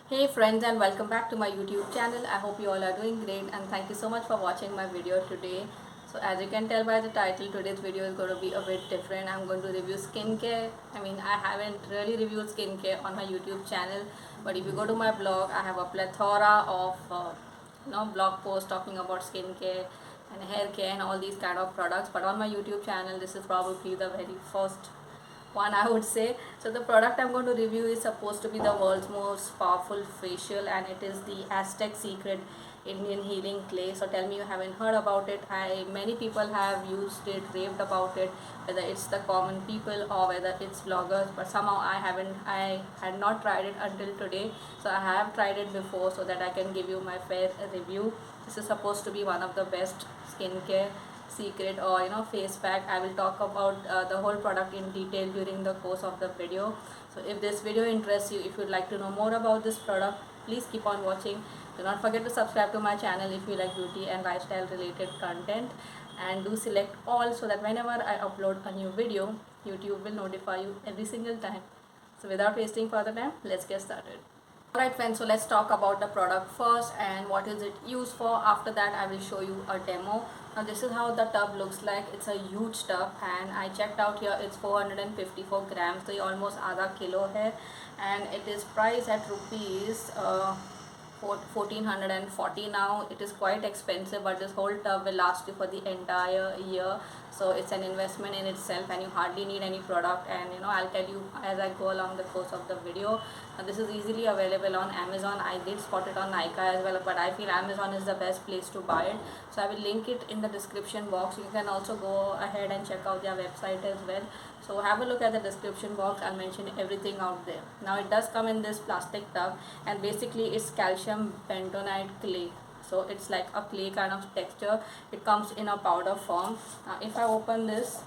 Hey friends, and welcome back to my YouTube channel. I hope you all are doing great and thank you so much for watching my video today. So as you can tell by the title, today's video is going to be a bit different. I'm going to review skincare. I haven't really reviewed skincare on my YouTube channel, but if you go to my blog, I have a plethora of blog posts talking about skincare and hair care and all these kind of products. But on my YouTube channel, this is probably the very first one I would say. So the product I'm going to review is supposed to be the world's most powerful facial, and it is the Aztec Secret Indian Healing Clay. So tell me you haven't heard about it. Many people have used it, raved about it, whether it's the common people or whether it's vloggers, but somehow I had not tried it until today. So I have tried it before so that I can give you my fair review. This is supposed to be one of the best skincare secret or face pack. I will talk about the whole product in detail during the course of the video. So if this video interests you, if you'd like to know more about this product, please keep on watching. Do not forget to subscribe to my channel if you like beauty and lifestyle related content, and do select all so that whenever I upload a new video, YouTube will notify you every single time. So without wasting further time, let's get started. Alright friends, so let's talk about the product first and what is it used for. After that I will show you a demo. Now this is how the tub looks like. It's a huge tub and I checked out here, it's 454 grams, so almost आधा kilo है, and it is priced at rupees 1440. Now it is quite expensive, but this whole tub will last you for the entire year, so it's an investment in itself and you hardly need any product. And I'll tell you as I go along the course of the video. This is easily available on Amazon. I did spot it on Nykaa as well, but I feel Amazon is the best place to buy it, so I will link it in the description box. You can also go ahead and check out their website as well. So have a look at the description box. I'll mention everything out there. Now it does come in this plastic tub, and basically it's calcium bentonite clay. So it's like a clay kind of texture. It comes in a powder form. Now if I open this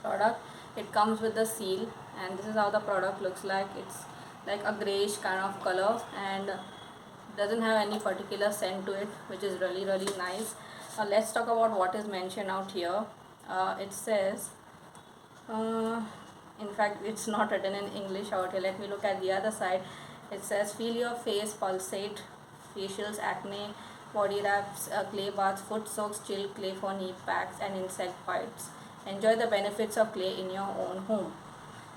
product, it comes with the seal, and this is how the product looks like. It's like a grayish kind of color and doesn't have any particular scent to it, which is really nice. Now let's talk about what is mentioned out here. It says uh, in fact it's not written in English out here. Let me look at the other side. It says feel your face pulsate, facials, acne, body wraps, clay baths, foot soaks, chill clay for knee packs and insect bites. Enjoy the benefits of clay in your own home.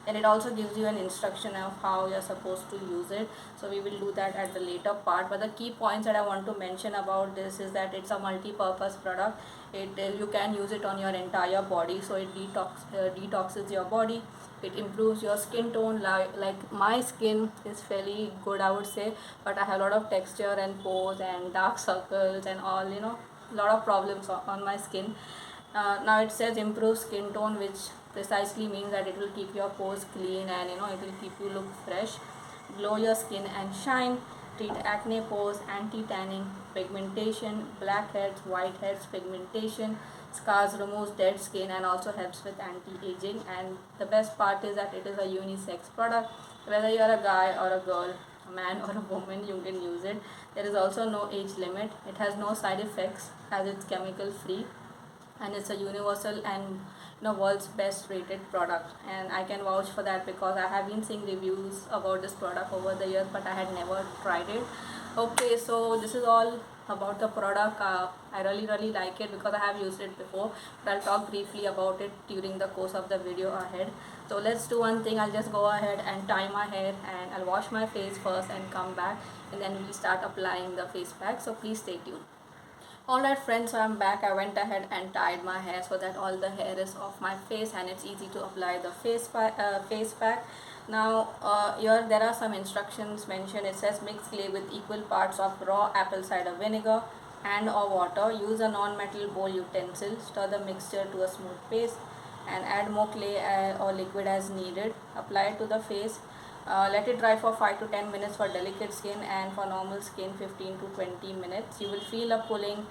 And it also gives you an instruction of how you're supposed to use it, so we will do that at the later part. But the key points that I want to mention about this is that it's a multi-purpose product. You can use it on your entire body, so it detoxes your body. It improves your skin tone. Like my skin is fairly good, I would say, but I have a lot of texture and pores and dark circles and all, a lot of problems on my skin. Now it says improve skin tone, which precisely means that it will keep your pores clean and it will keep you look fresh, glow your skin and shine, treat acne, pores, anti-tanning, pigmentation, blackheads, whiteheads, pigmentation, scars, removes dead skin, and also helps with anti-aging. And the best part is that it is a unisex product. Whether you are a guy or a girl, a man or a woman, you can use it. There is also no age limit. It has no side effects as it's chemical free, and it's a universal and world's best rated product. And I can vouch for that because I have been seeing reviews about this product over the years, but I had never tried it. Okay, so this is all about the product. I really like it because I have used it before, but I'll talk briefly about it during the course of the video ahead. So let's do one thing. I'll just go ahead and tie my hair, and I'll wash my face first and come back, and then we'll start applying the face pack, so please stay tuned. Alright friends, so I'm back. I went ahead and tied my hair so that all the hair is off my face and it's easy to apply the face pack. Now here there are some instructions mentioned. It says mix clay with equal parts of raw apple cider vinegar and or water. Use a non-metal bowl utensil. Stir the mixture to a smooth paste and add more clay or liquid as needed. Apply it to the face. Let it dry for 5 to 10 minutes for delicate skin, and for normal skin 15 to 20 minutes. You will feel a pulling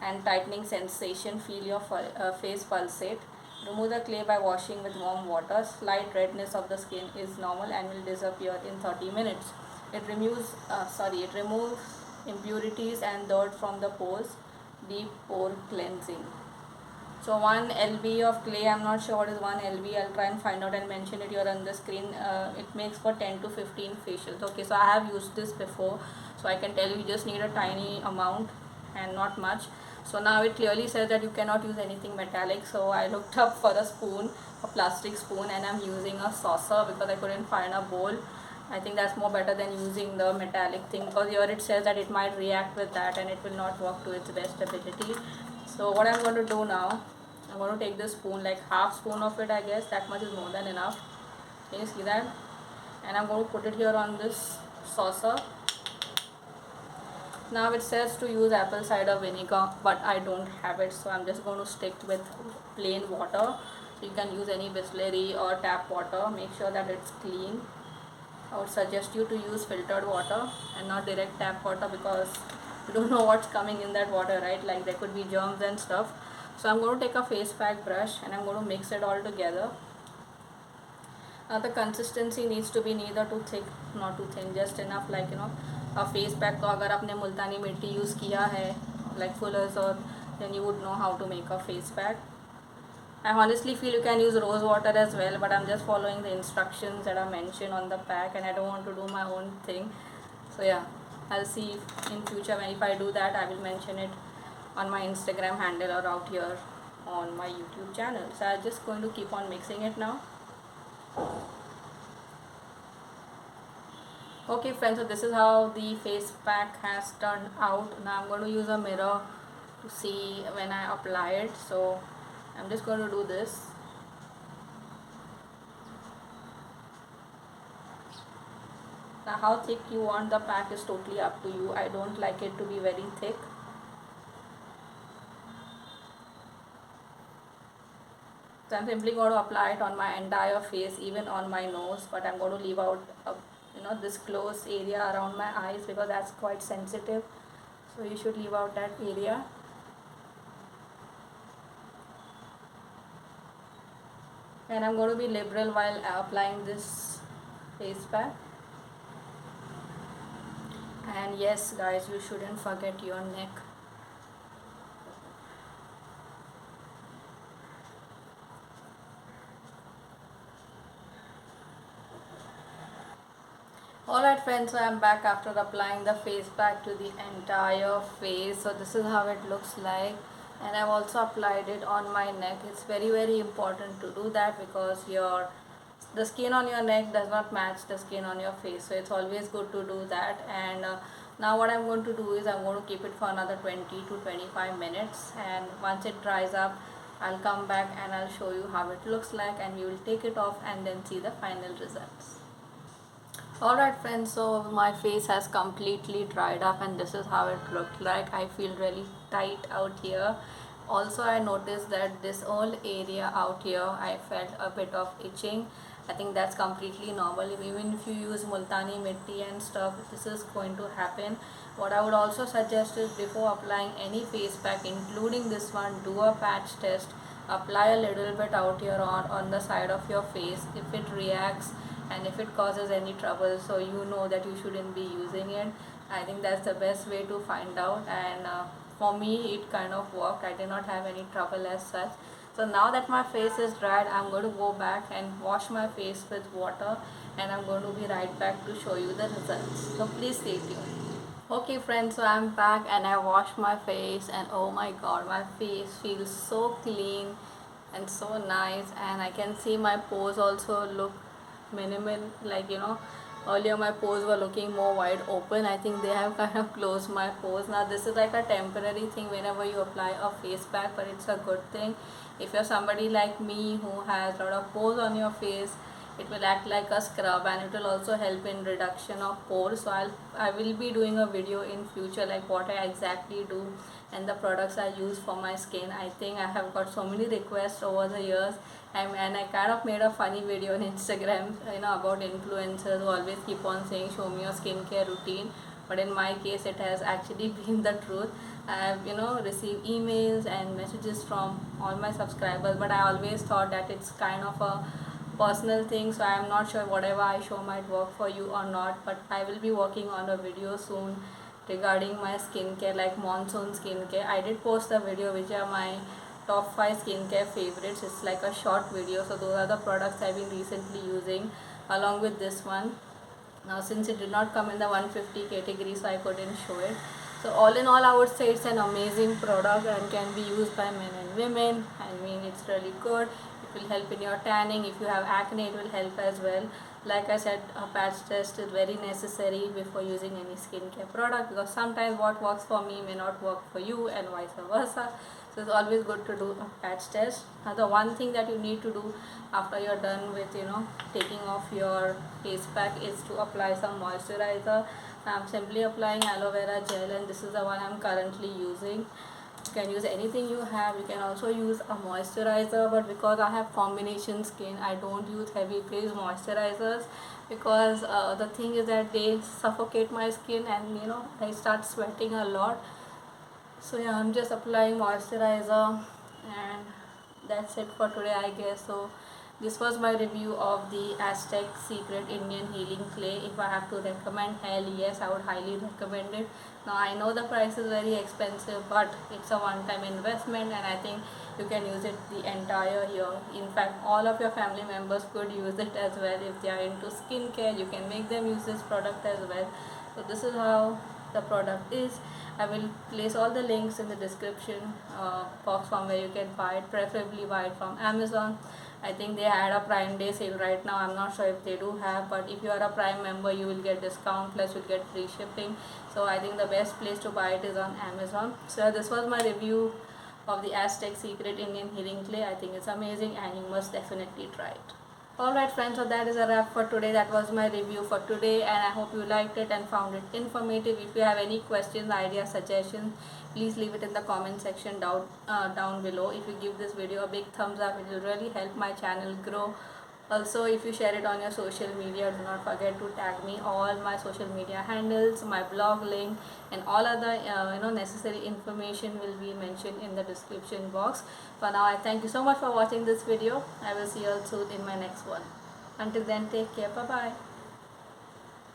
and tightening sensation. Feel your face pulsate. Remove the clay by washing with warm water. Slight redness of the skin is normal and will disappear in 30 minutes. It removes impurities and dirt from the pores. Deep pore cleansing. So 1 lb of clay, I'm not sure what is 1 lb, I'll try and find out and mention it here on the screen. It makes for 10 to 15 facials. Okay, so I have used this before, so I can tell you just need a tiny amount and not much. So now it clearly says that you cannot use anything metallic, so I looked up for a spoon, a plastic spoon, and I'm using a saucer because I couldn't find a bowl. I think that's more better than using the metallic thing, because here it says that it might react with that and it will not work to its best ability. So what I'm going to do now, I'm going to take this spoon, like half spoon of it, I guess that much is more than enough. Can you see that? And I'm going to put it here on this saucer. Now it says to use apple cider vinegar, but I don't have it, so I'm just going to stick with plain water. So you can use any Bisleri or tap water. Make sure that it's clean. I would suggest you to use filtered water and not direct tap water, because you don't know what's coming in that water, right? Like there could be germs and stuff. So I'm going to take a face pack brush and I'm going to mix it all together. Now the consistency needs to be neither too thick nor too thin, just enough, like a face pack को अगर आपने मुल्तानी मिट्टी use किया है like Fuller's Earth, then you would know how to make a face pack. I honestly feel you can use rose water as well, but I'm just following the instructions that are mentioned on the pack and I don't want to do my own thing. So yeah, I'll see if in future if I do that, I will mention it on my Instagram handle or out here on my YouTube channel. So I'm just going to keep on mixing it now. Okay friends, so this is how the face pack has turned out. Now I'm going to use a mirror to see when I apply it. So I'm just going to do this. Now how thick you want the pack is totally up to you. I don't like it to be very thick. So I'm simply going to apply it on my entire face, even on my nose, but I'm going to leave out this close area around my eyes because that's quite sensitive, so you should leave out that area. And I'm going to be liberal while applying this face pack. And yes guys, you shouldn't forget your neck. Alright friends, so I'm back after applying the face pack to the entire face. So this is how it looks like, and I've also applied it on my neck. It's very important to do that because the skin on your neck does not match the skin on your face, so it's always good to do that. And now what I'm going to do is I'm going to keep it for another 20 to 25 minutes, and once it dries up I'll come back and I'll show you how it looks like, and we will take it off and then see the final results. Alright friends, so my face has completely dried up and this is how it looked like. I feel really tight out here. Also I noticed that this whole area out here I felt a bit of itching. I think that's completely normal. Even if you use multani mitti and stuff, this is going to happen. What I would also suggest is before applying any face pack, including this one, do a patch test. Apply a little bit out here on the side of your face. If it reacts and if it causes any trouble, so you know that you shouldn't be using it. I think that's the best way to find out, and for me it kind of worked. I did not have any trouble as such. So now that my face is dried, I'm going to go back and wash my face with water, and I'm going to be right back to show you the results. So please stay tuned. Okay friends, so I'm back and I washed my face, and oh my god, my face feels so clean and so nice, and I can see my pores also look minimal. Like earlier my pores were looking more wide open. I think they have kind of closed my pores. Now this is like a temporary thing whenever you apply a face pack, but it's a good thing. If you're somebody like me who has a lot of pores on your face, it will act like a scrub, and it will also help in reduction of pores. So I will be doing a video in future like what I exactly do and the products I use for my skin. I think I have got so many requests over the years, and I kind of made a funny video on Instagram about influencers who always keep on saying show me your skincare routine, but in my case it has actually been the truth. I have received emails and messages from all my subscribers, but I always thought that it's kind of a personal thing, so I am not sure whatever I show might work for you or not. But I will be working on a video soon regarding my skincare, like monsoon skincare. I did post a video which are my top 5 skincare favorites. It's like a short video, so those are the products I've been recently using along with this one. Now since it did not come in the 150 category, so I couldn't show it. So all in all, I would say it's an amazing product and can be used by men and women. I mean, it's really good. It will help in your tanning. If you have acne, it will help as well. Like I said, a patch test is very necessary before using any skincare product, because sometimes what works for me may not work for you and vice versa. So it's always good to do a patch test. The one thing that you need to do after you're done with taking off your face pack is to apply some moisturizer. I'm simply applying aloe vera gel, and this is the one I'm currently using. You can use anything you have. You can also use a moisturizer, but because I have combination skin, I don't use heavy face moisturizers, because the thing is that they suffocate my skin, and I start sweating a lot. So yeah, I'm just applying moisturizer, and that's it for today, I guess. So this was my review of the Aztec Secret Indian Healing Clay. If I have to recommend, hell yes, I would highly recommend it. Now I know the price is very expensive, but it's a one-time investment, and I think you can use it the entire year. In fact, all of your family members could use it as well. If they are into skincare, you can make them use this product as well. So this is how the product is. I will place all the links in the description box from where you can buy it. Preferably buy it from Amazon. I think they had a Prime Day sale right now. I'm not sure if they do have, but if you are a Prime member, you will get discount, plus you'll get free shipping. So I think the best place to buy it is on Amazon. So this was my review of the Aztec Secret Indian Healing Clay. I think it's amazing, and you must definitely try it. Alright friends, so that is a wrap for today. That was my review for today, and I hope you liked it and found it informative. If you have any questions, ideas, suggestions, please leave it in the comment section down below. If you give this video a big thumbs up, it will really help my channel grow. Also, if you share it on your social media, do not forget to tag me. All my social media handles, my blog link, and all other necessary information will be mentioned in the description box. For now, I thank you so much for watching this video. I will see you all soon in my next one. Until then, take care. Bye bye.